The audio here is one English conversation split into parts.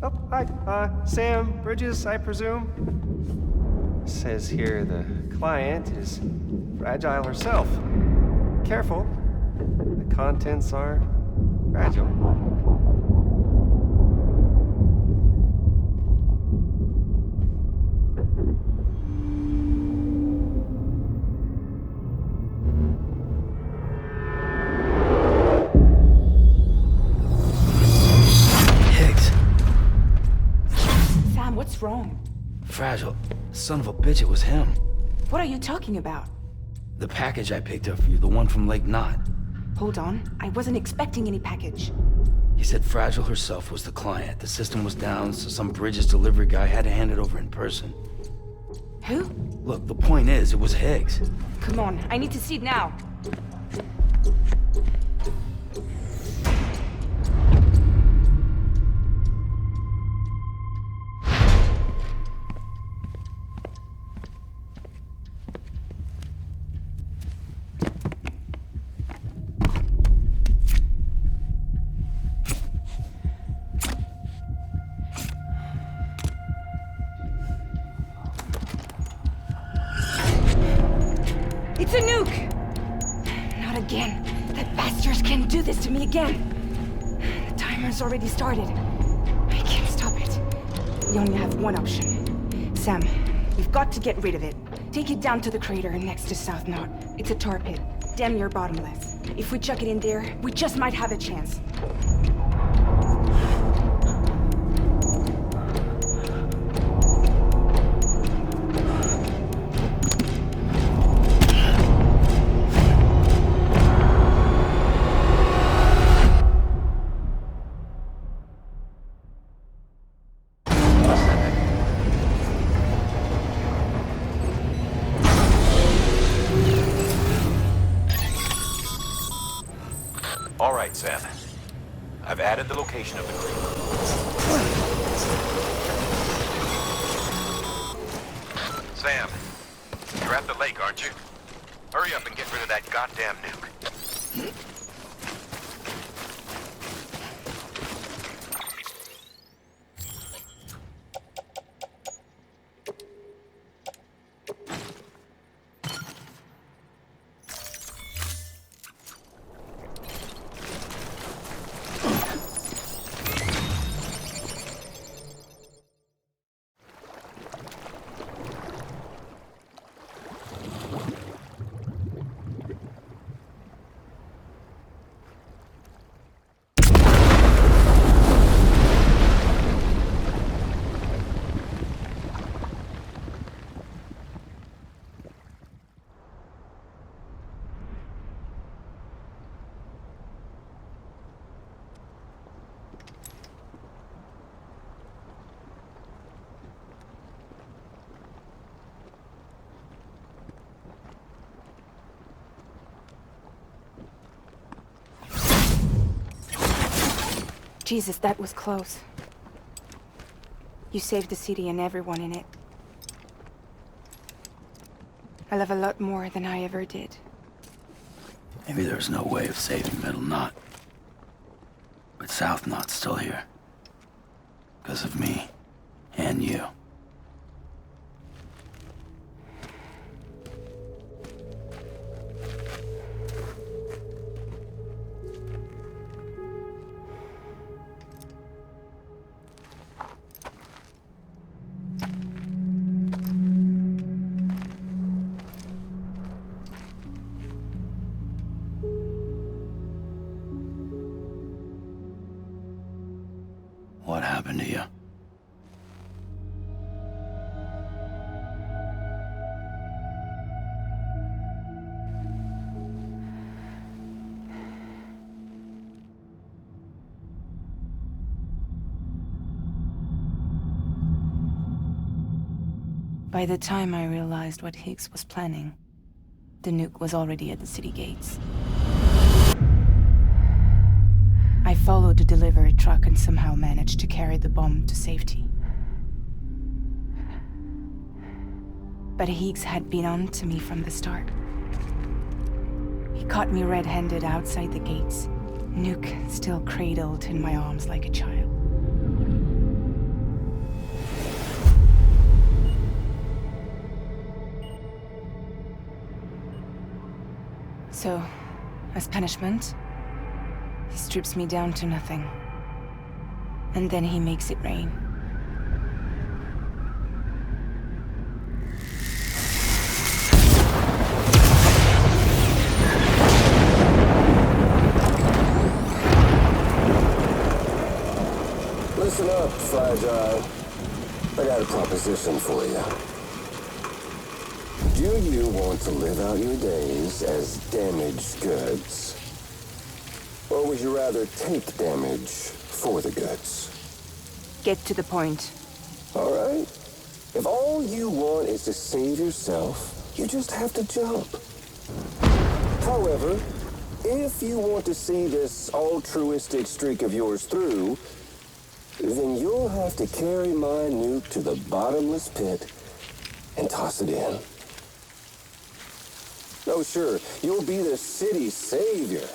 Oh, hi. Sam Bridges, I presume? Says here the client is fragile herself. Careful. The contents are fragile. What's wrong? Fragile. Son of a bitch, it was him. What are you talking about? The package I picked up for you, the one from Lake Knot. Hold on, I wasn't expecting any package. He said Fragile herself was the client. The system was down, so some Bridges delivery guy had to hand it over in person. Who? Look, the point is, it was Higgs. Come on, I need to see it now. It's a nuke! Not again. That bastards can't do this to me again. The timer's already started. I can't stop it. We only have one option. Sam, we've got to get rid of it. Take it down to the crater next to South Knot. It's a tar pit, damn near bottomless. If we chuck it in there, we just might have a chance. All right, Sam. I've added the location of the creek. Sam, you're at the lake, aren't you? Hurry up and get rid of that goddamn nuke. Jesus, that was close. You saved the city and everyone in it. I love a lot more than I ever did. Maybe there's no way of saving Middle Knot. But South Knot's still here. Because of me. And you. What happened to you? By the time I realized what Higgs was planning, the nuke was already at the city gates. I followed the delivery truck and somehow managed to carry the bomb to safety. But Higgs had been on to me from the start. He caught me red-handed outside the gates, nuke still cradled in my arms like a child. So, as punishment, he strips me down to nothing. And then he makes it rain. Listen up, Fragile. I got a proposition for you. Do you want to live out your days as damaged goods? Or would you rather take damage for the goods? Get to the point. All right. If all you want is to save yourself, you just have to jump. However, if you want to see this altruistic streak of yours through, then you'll have to carry my nuke to the bottomless pit and toss it in. Oh, sure, you'll be the city's savior.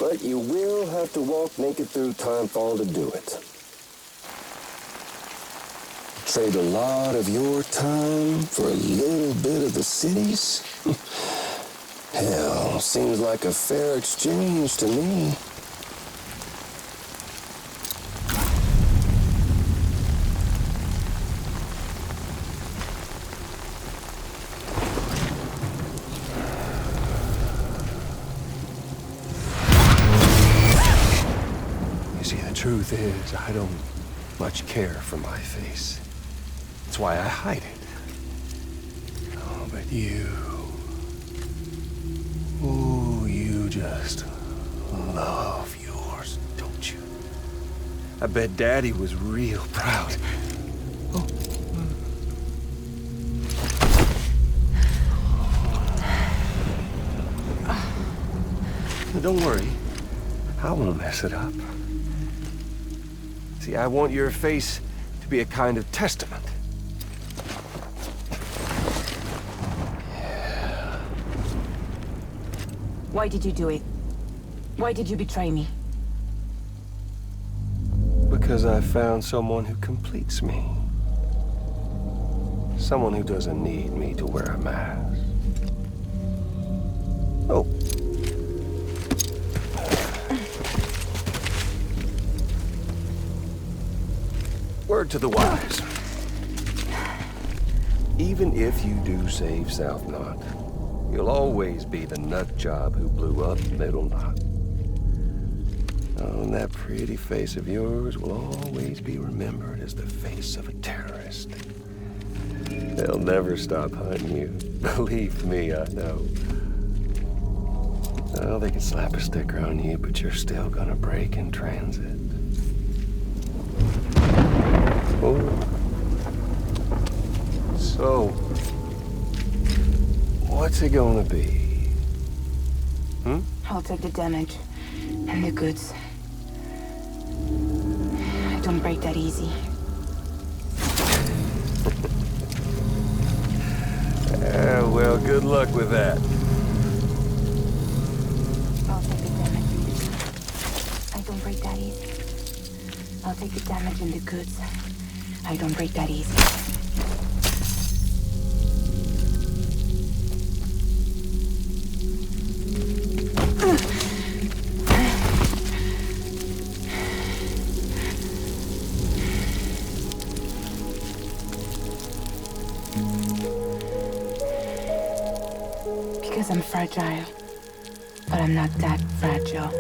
But you will have to walk naked through Timefall to do it. Trade a lot of your time for a little bit of the city's? Hell, seems like a fair exchange to me. Truth is, I don't much care for my face. That's why I hide it. Oh, but you... Ooh, you just love yours, don't you? I bet Daddy was real proud. Oh. Don't worry. I won't mess it up. See, I want your face to be a kind of testament. Yeah. Why did you do it? Why did you betray me? Because I found someone who completes me. Someone who doesn't need me to wear a mask. Oh. Word to the wise. Even if you do save South Knot, you'll always be the nut job who blew up Middle Knot. Oh, and that pretty face of yours will always be remembered as the face of a terrorist. They'll never stop hunting you. Believe me, I know. Oh, they can slap a sticker on you, but you're still gonna break in transit. Oh. So, what's it gonna be? I'll take the damage and the goods. I don't break that easy. Well, good luck with that. I'll take the damage. I don't break that easy. I'll take the damage and the goods. I don't break that easy. Because I'm fragile, but I'm not that fragile.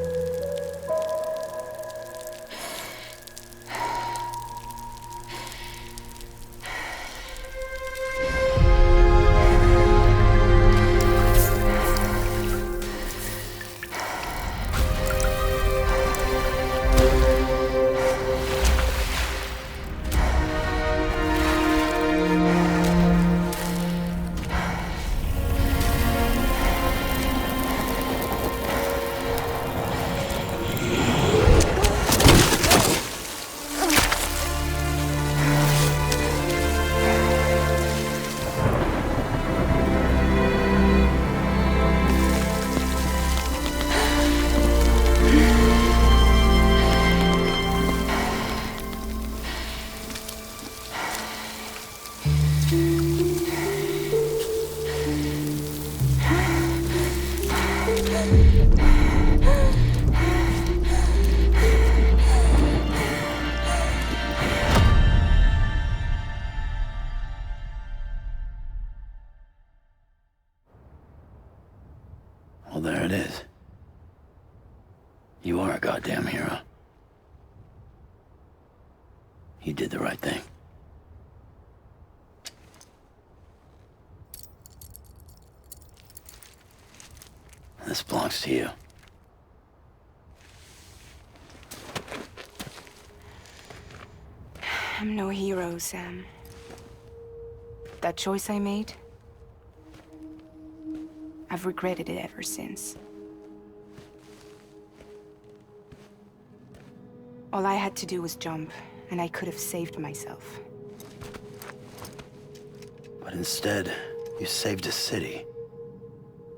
a goddamn hero. He did the right thing. This belongs to you. I'm no hero, Sam. That choice I made, I've regretted it ever since. All I had to do was jump, and I could have saved myself. But instead, you saved a city.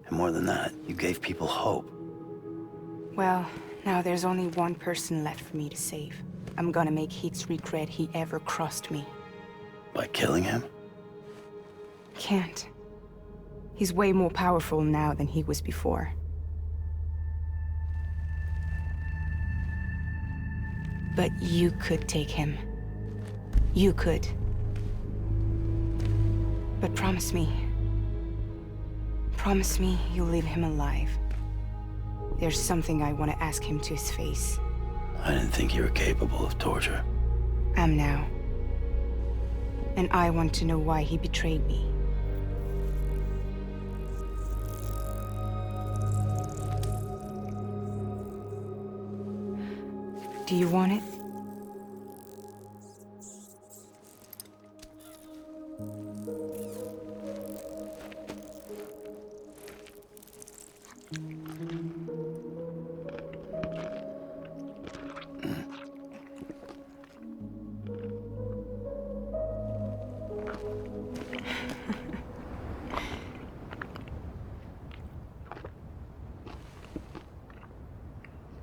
And more than that, you gave people hope. Well, now there's only one person left for me to save. I'm gonna make Heath's regret he ever crossed me. By killing him? Can't. He's way more powerful now than he was before. But you could take him. You could. But promise me. Promise me you'll leave him alive. There's something I want to ask him to his face. I didn't think you were capable of torture. Am now. And I want to know why he betrayed me. Do you want it?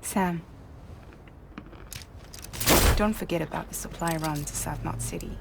Sam. Don't forget about the supply run to South Knot City.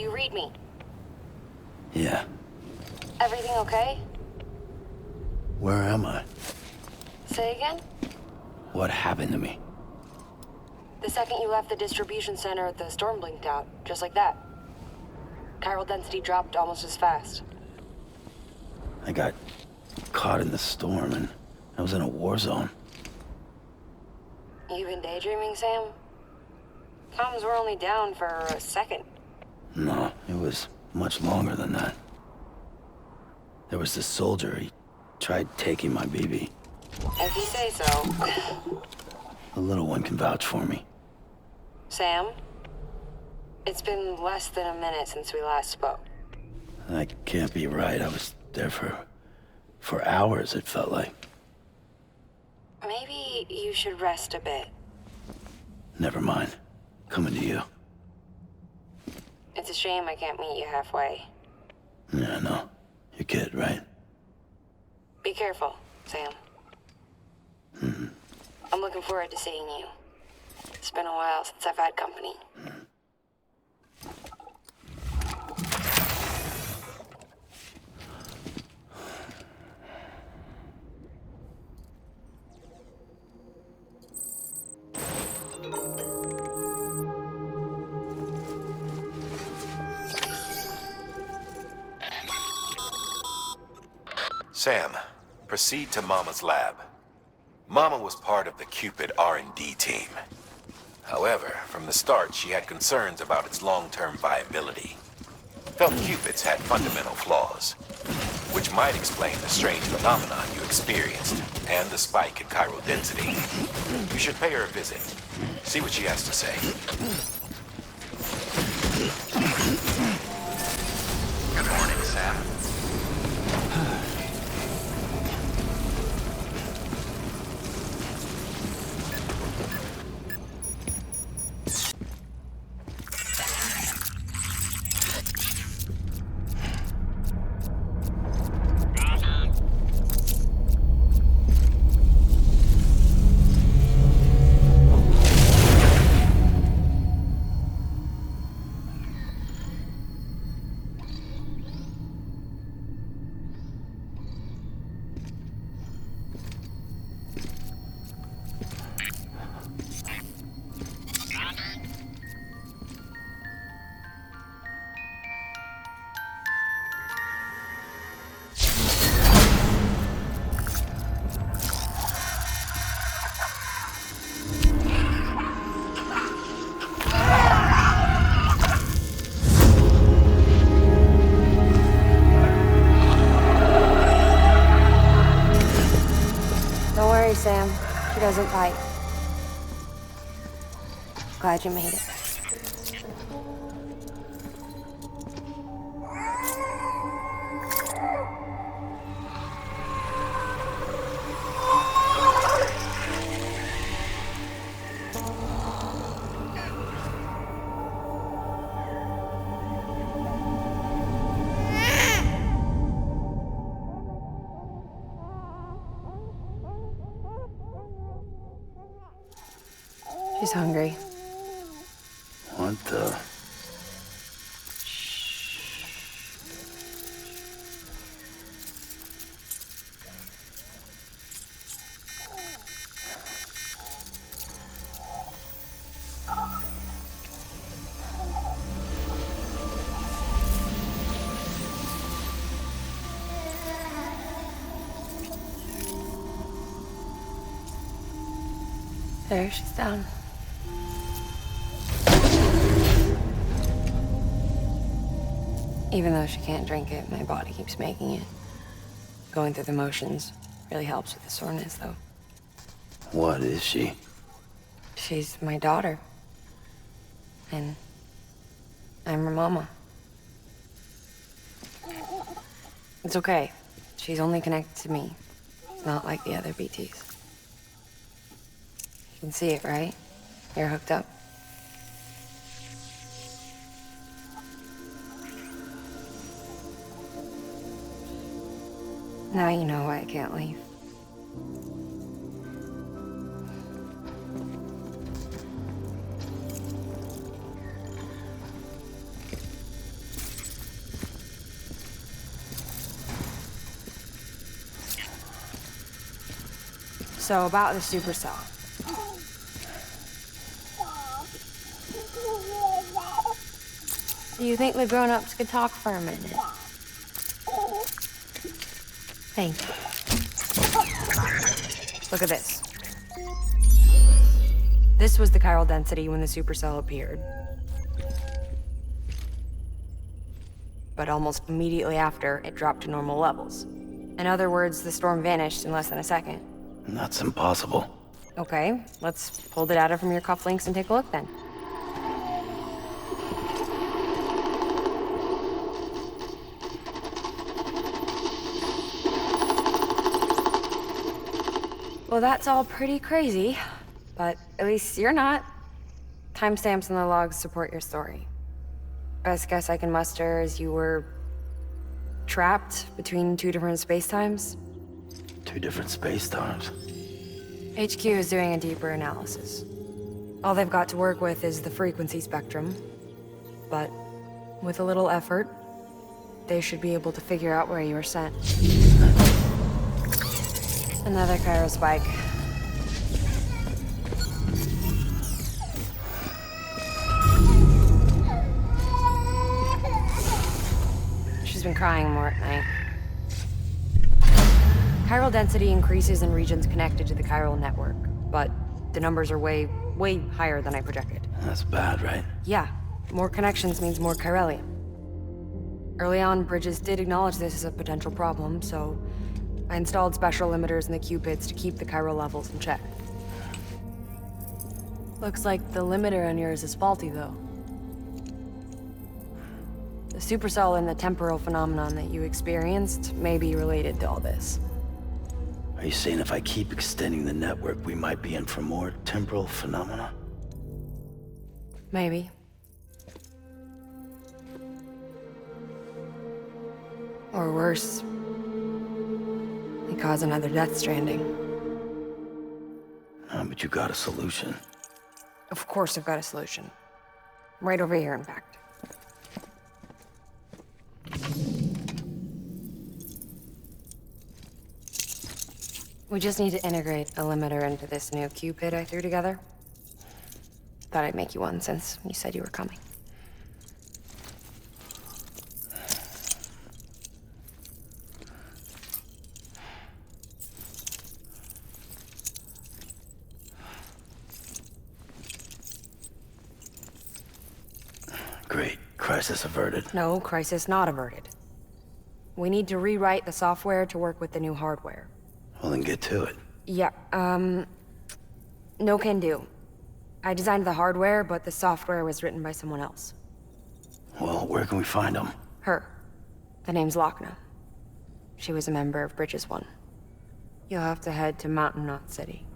Do you read me? Yeah. Everything okay? Where am I? Say again? What happened to me? The second you left the distribution center, the storm blinked out, just like that. Chiral density dropped almost as fast. I got caught in the storm and I was in a war zone. You been daydreaming, Sam? Comms were only down for a second. No, it was much longer than that. There was this soldier, he tried taking my BB. If you say so. The little one can vouch for me. Sam? It's been less than a minute since we last spoke. That can't be right. I was there for hours, it felt like. Maybe you should rest a bit. Never mind. Coming to you. It's a shame I can't meet you halfway. Yeah, I know. Your kid, right? Be careful, Sam. Mm-hmm. I'm looking forward to seeing you. It's been a while since I've had company. Sam, proceed to Mama's lab. Mama was part of the Cupid R&D team. However, from the start, she had concerns about its long-term viability. Felt Cupids had fundamental flaws, which might explain the strange phenomenon you experienced and the spike in chiral density. You should pay her a visit. See what she has to say. Good morning, Sam. Sam. She doesn't bite. Glad you made it. She's hungry. What the? There, she's down. Even though she can't drink it, my body keeps making it. Going through the motions really helps with the soreness, though. What is she? She's my daughter. And I'm her mama. It's okay. She's only connected to me. Not like the other BTs. You can see it, right? You're hooked up. Now you know why I can't leave. So about the supercell. Do you think the grown-ups could talk for a minute? Thank you. Look at this. This was the chiral density when the supercell appeared. But almost immediately after, it dropped to normal levels. In other words, the storm vanished in less than a second. That's impossible. Okay, let's pull the data from your cufflinks and take a look then. Well, that's all pretty crazy, but at least you're not. Timestamps in the logs support your story. Best guess I can muster is you were trapped between two different spacetimes. Two different space-times. HQ is doing a deeper analysis. All they've got to work with is the frequency spectrum, but with a little effort, they should be able to figure out where you were sent. Another chiral spike. She's been crying more at night. Chiral density increases in regions connected to the chiral network, but the numbers are way higher than I projected. That's bad, right? Yeah, more connections means more chiralium. Early on, Bridges did acknowledge this as a potential problem, so I installed special limiters in the Q-pits to keep the chiral levels in check. Looks like the limiter on yours is faulty, though. The supercell and the temporal phenomenon that you experienced may be related to all this. Are you saying if I keep extending the network, we might be in for more temporal phenomena? Maybe. Or worse. They cause another Death Stranding. But you got a solution. Of course I've got a solution. Right over here, in fact. We just need to integrate a limiter into this new Q-pit I threw together. Thought I'd make you one since you said you were coming. Great. Crisis averted. No, crisis not averted. We need to rewrite the software to work with the new hardware. Well, then get to it. Yeah, no can do. I designed the hardware, but the software was written by someone else. Well, where can we find them? Her. The name's Lochna. She was a member of Bridges 1. You'll have to head to Mountain Knot City.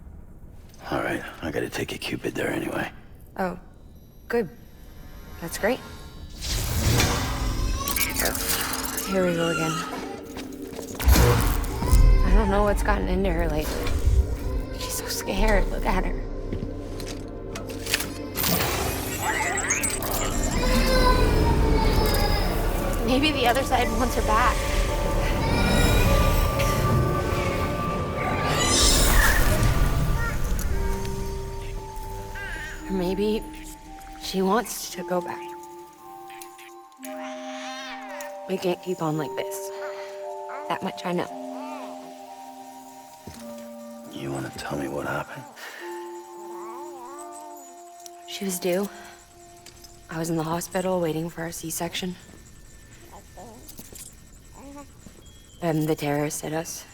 All right, I gotta take a Cupid there anyway. Oh, good. That's great. Here we go again. I don't know what's gotten into her lately. She's so scared. Look at her. Maybe the other side wants her back. Or maybe she wants to go back. We can't keep on like this. That much I know. You wanna tell me what happened? She was due. I was in the hospital waiting for a C-section. And the terrorists hit us.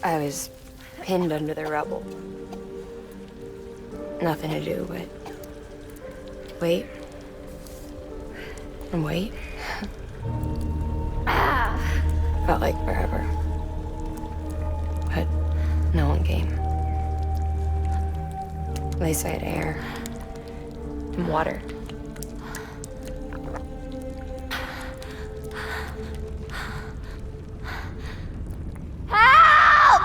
I was pinned under the rubble. Nothing to do but wait and wait. Felt like forever. They said air and water. Help!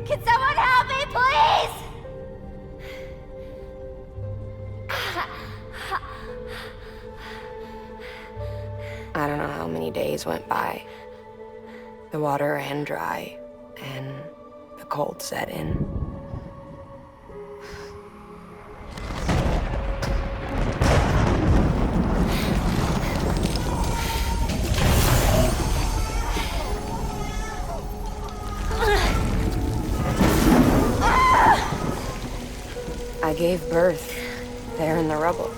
Can someone help me, please? I don't know how many days went by. The water ran dry, and the cold set in. I gave birth there in the rubble.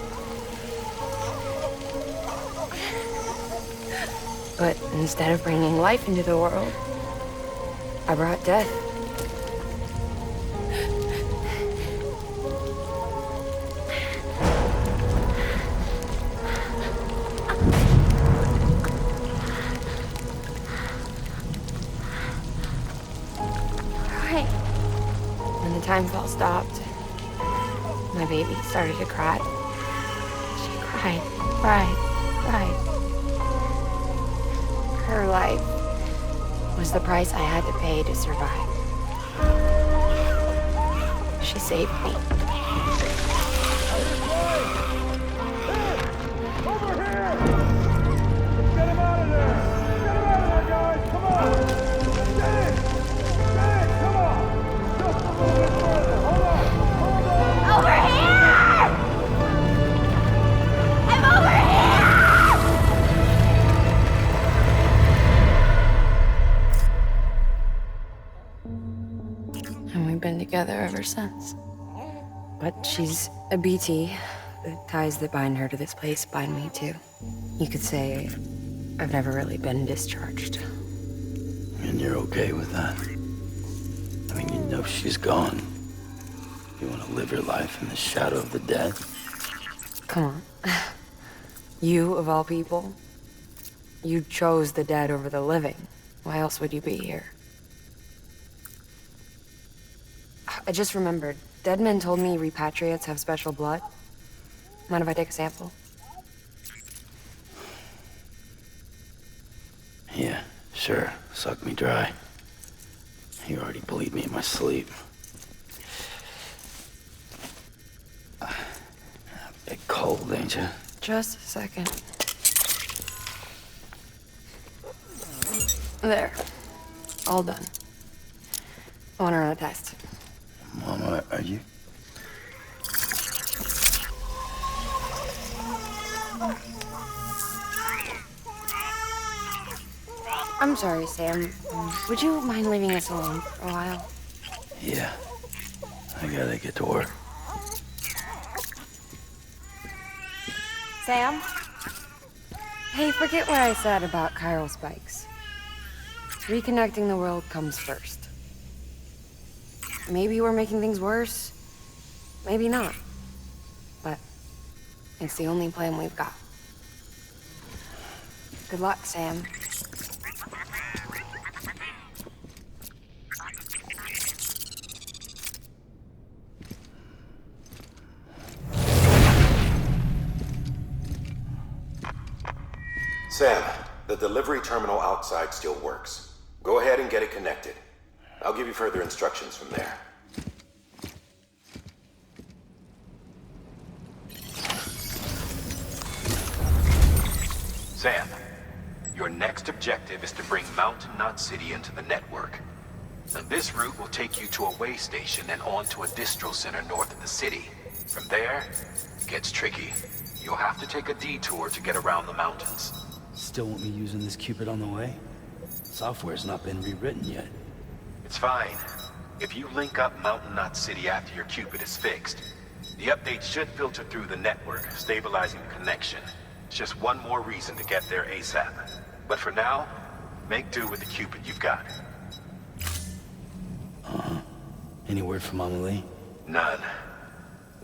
But instead of bringing life into the world, I brought death. Right. When the time spell stopped, my baby started to cry. She cried. Her life was the price I had to pay to survive. She saved me. Over here! Get him out of there! Get him out of there, guys! Come on! Get in! Get in! Come on! Just a little bit further! Hold on! Hold on! Over here! I'm over here! And we've been together ever since. But she's a BT. The ties that bind her to this place bind me too. You could say I've never really been discharged. And you're okay with that? I mean, you know she's gone. You want to live your life in the shadow of the dead? Come on. You, of all people, you chose the dead over the living. Why else would you be here? I just remembered. Dead men told me repatriates have special blood. Mind if I take a sample? Yeah, sure. Suck me dry. You already bleed me in my sleep. A bit cold, ain't you? Just a second. There. All done. I want to run a test. Mama, are you? I'm sorry, Sam. Would you mind leaving us alone for a while? Yeah. I gotta get to work. Sam? Hey, forget what I said about chiral spikes. Reconnecting the world comes first. Maybe we're making things worse. Maybe not. But it's the only plan we've got. Good luck, Sam. Sam, the delivery terminal outside still works. Go ahead and get it connected. I'll give you further instructions from there. Sam, your next objective is to bring Mountain Knot City into the network. Now, this route will take you to a way station and on to a distro center north of the city. From there, it gets tricky. You'll have to take a detour to get around the mountains. Still want me using this Cupid on the way? Software's not been rewritten yet. It's fine. If you link up Mountain Knot City after your Cupid is fixed, the updates should filter through the network, stabilizing the connection. It's just one more reason to get there ASAP. But for now, make do with the Cupid you've got. Any word from Mama Lee? None.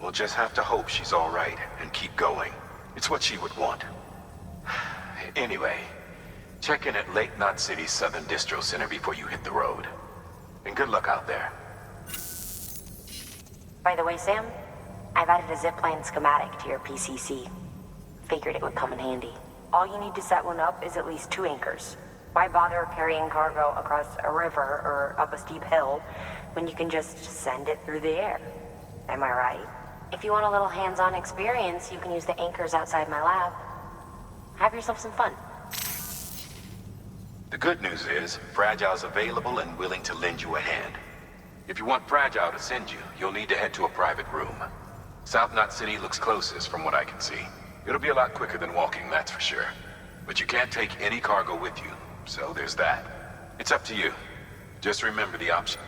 We'll just have to hope she's all right and keep going. It's what she would want. Anyway, check in at Lake Knot City's Southern Distro Center before you hit the road. And good luck out there. By the way, Sam, I've added a zipline schematic to your PCC. Figured it would come in handy. All you need to set one up is at least 2 anchors. Why bother carrying cargo across a river or up a steep hill when you can just send it through the air? Am I right? If you want a little hands-on experience, you can use the anchors outside my lab. Have yourself some fun. The good news is, Fragile's available and willing to lend you a hand. If you want Fragile to send you, you'll need to head to a private room. South Knot City looks closest from what I can see. It'll be a lot quicker than walking, that's for sure. But you can't take any cargo with you, so there's that. It's up to you. Just remember the option.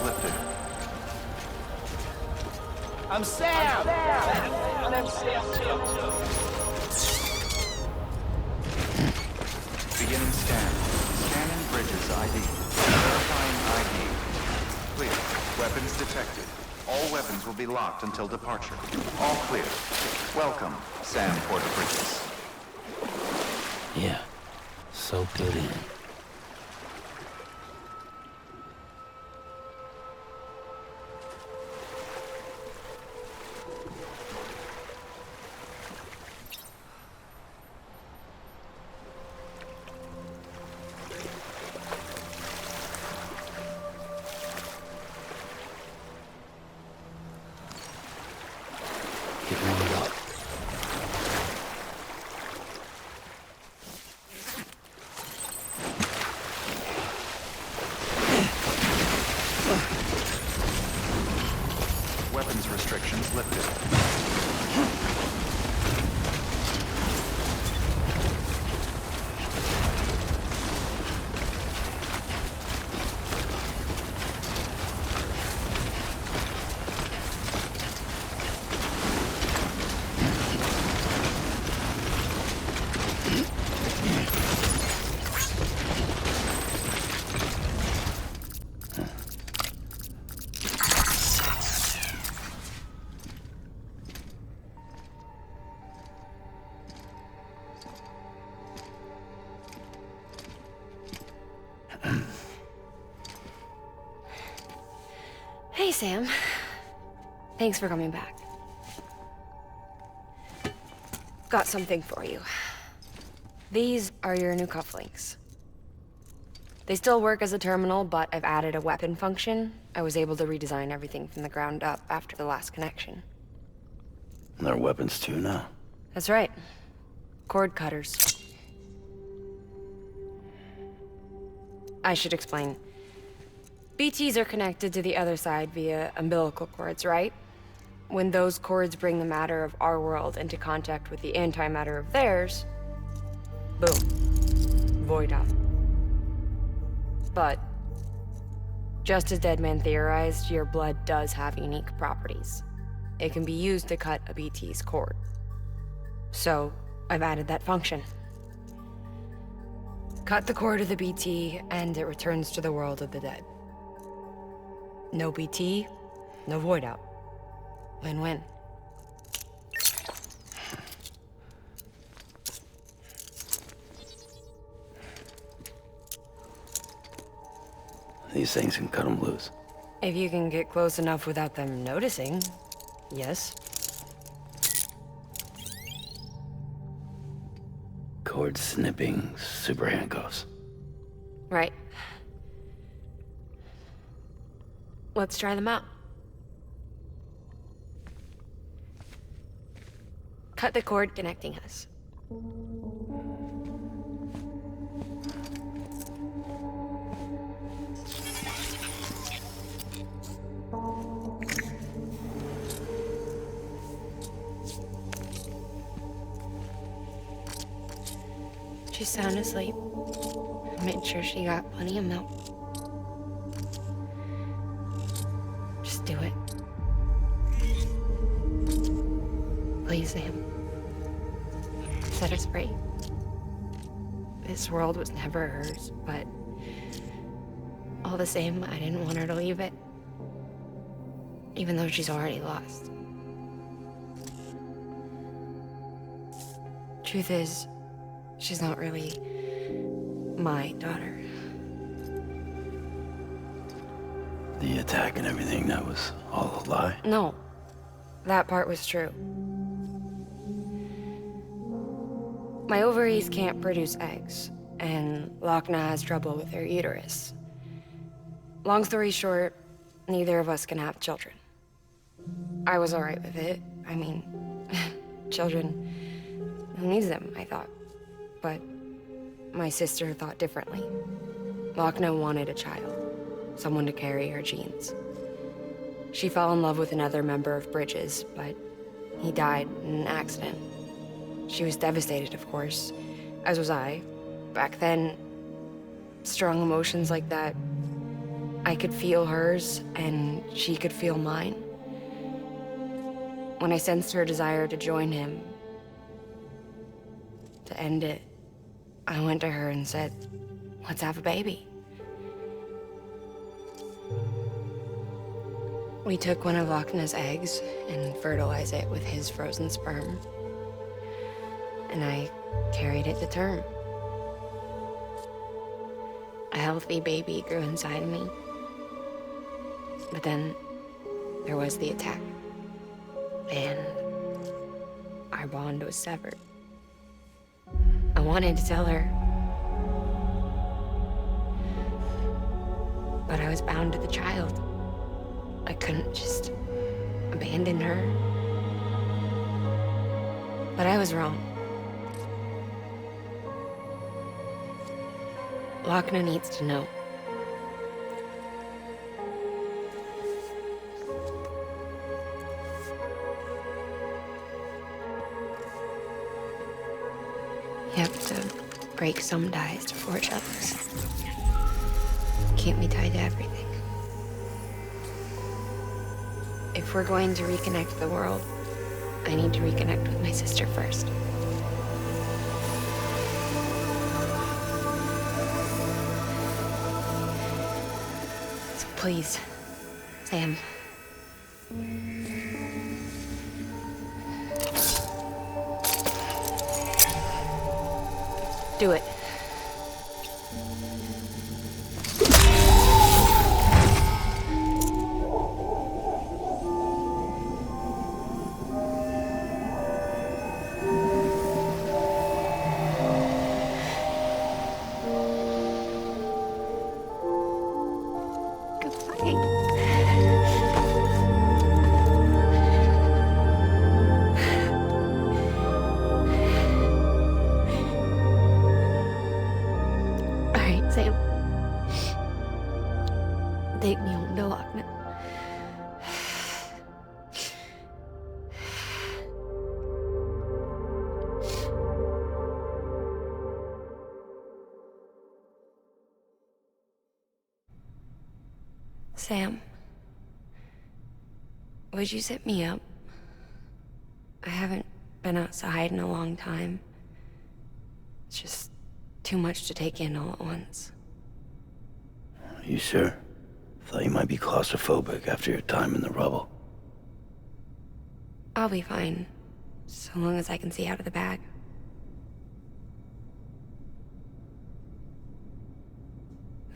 Lifted. I'm Sam! Beginning scan. Scanning Bridges ID. Verifying ID. Clear. Weapons detected. All weapons will be locked until departure. All clear. Welcome, Sam Porter Bridges. Yeah. Soak it in. Weapons restrictions lifted. Sam. Thanks for coming back. Got something for you. These are your new cufflinks. They still work as a terminal, but I've added a weapon function. I was able to redesign everything from the ground up after the last connection. And they're weapons too now. That's right. Cord cutters. I should explain. BTs are connected to the other side via umbilical cords, right? When those cords bring the matter of our world into contact with the antimatter of theirs, boom. Void out. But, just as Deadman theorized, your blood does have unique properties. It can be used to cut a BT's cord. So, I've added that function. Cut the cord of the BT, and it returns to the world of the dead. No BT, no void out. Win-win. These things can cut them loose. If you can get close enough without them noticing, yes. Cord snipping super handcuffs. Right. Let's try them out. Cut the cord connecting us. She's sound asleep. I made sure she got plenty of milk. Just do it. Please, Sam. Set us free. This world was never hers, but all the same, I didn't want her to leave it. Even though she's already lost. Truth is, she's not really my daughter. The attack and everything, that was all a lie? No, that part was true. My ovaries can't produce eggs, and Lochna has trouble with her uterus. Long story short, neither of us can have children. I was alright with it. I mean, children, who needs them, I thought. But my sister thought differently. Lochna wanted a child, someone to carry her genes. She fell in love with another member of Bridges, but he died in an accident. She was devastated, of course, as was I. Back then, strong emotions like that, I could feel hers, and she could feel mine. When I sensed her desire to join him, to end it, I went to her and said, let's have a baby. We took one of Lochna's eggs and fertilized it with his frozen sperm. And I carried it to term. A healthy baby grew inside me. But then there was the attack. And our bond was severed. I wanted to tell her. But I was bound to the child. I couldn't just abandon her. But I was wrong. Lochna needs to know. You have to break some ties to forge others. Can't be tied to everything. If we're going to reconnect the world, I need to reconnect with my sister first. So please, Sam. Do it. Sam, would you sit me up? I haven't been outside in a long time. It's just too much to take in all at once. You sure? Thought you might be claustrophobic after your time in the rubble. I'll be fine, so long as I can see out of the bag.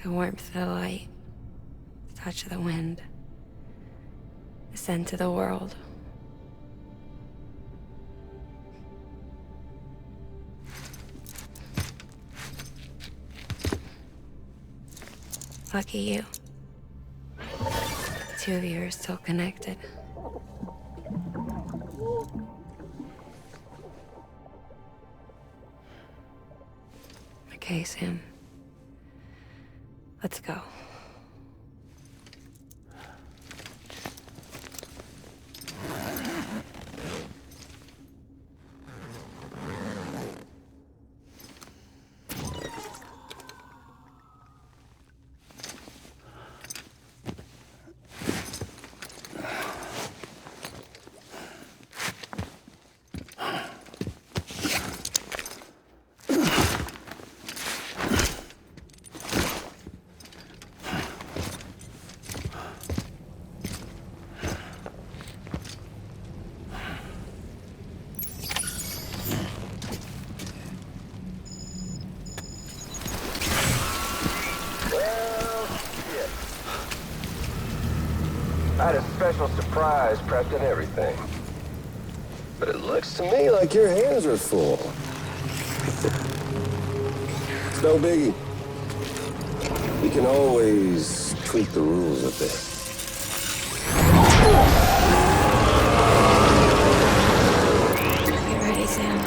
The warmth of the light, the touch of the wind, the scent of the world. Lucky you. The two of you are still connected. Okay, Sam. Let's go. I had a special surprise prepped and everything. But it looks to me like your hands are full. It's no biggie. We can always tweak the rules a bit. Get ready, Sam.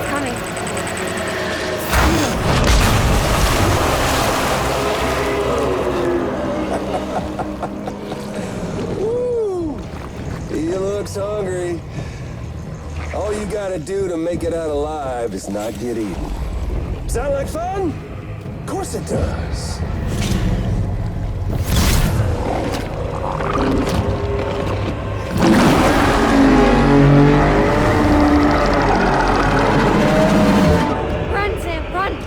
Coming. Woo! He looks hungry. All you gotta do to make it out alive is not get eaten. Sound like fun? Of course it does. Run, Sam, run!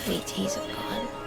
VTs have gone.